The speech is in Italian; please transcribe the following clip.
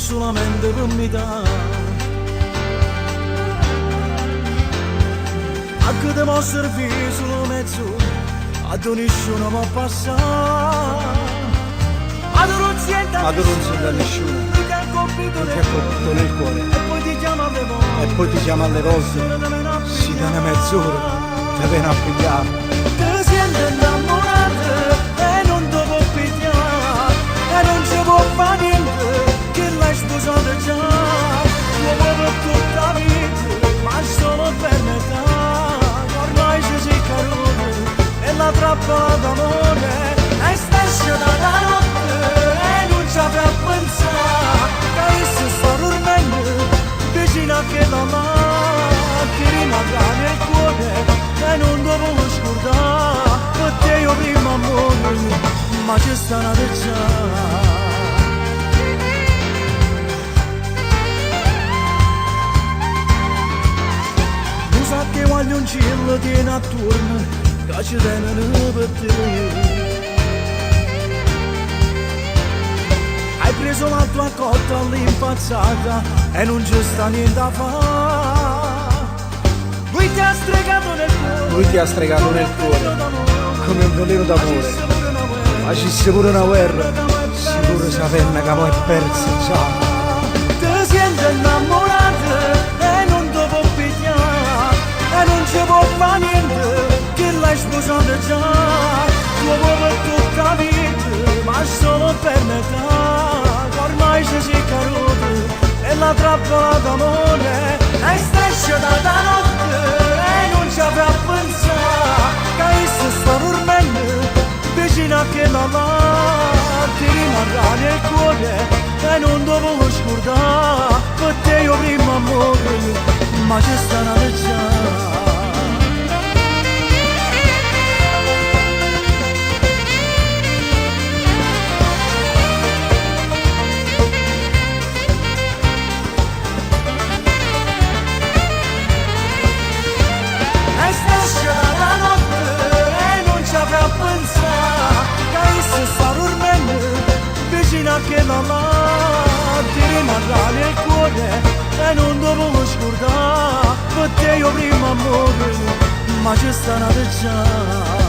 solamente per mi dare. Anche te può servire solo mezz'ora, a tu nessuno può passare. Ma tu non senti da nessuno, che ti ha colpito nel cuore, e poi ti chiama alle volte, e poi ti chiama alle volte, si dà una mezz'ora, ti viene a pigliare. ti senti innamorato e non ti può pigliare, e non ci può fare niente, che l'hai sposato già, l'uomo per tutta la vita, ma solo per metà, ormai ci sei caduto, e la trappola d'amore è stessa da notte, e non ci avrà a pensare, che io sto dormendo, vicino a che la mano, che rimarrà nel cuore, e non devo scordare, perché io prima muoio, ma c'è sta una già. Sa che voglio un cielo tiene attorno, che ci tengono per te. Hai preso la tua cotta all'impazzata e non c'è sta niente a fare. Lui ti ha stregato nel cuore, Lui ti ha stregato nel cuore, come un veleno d'amore. Ma ci sia pure una guerra, sicuro sapendo che poi è persa già. ti senti innamorato e non ti può pigliare, e non ci può fare niente, che l'hai sposato già, l'uomo per tutta la vita, ma solo per metà, ormai ci sei caduto, e la trappola d'amore è stessa da notte, e non ci avrà a pensare, che io sto dormendo, vicino a che la mano, ti rimarrà nel cuore, e non devo scordare, perché io prima muoio, ma c'è sta una già. E stessa la notte e non ci avrà a pensare, che io sto dormendo, vicino a che la mano, ti rimarrà nel cuore, e non devo scordare, perché io prima muoio, ma c'è sta una già.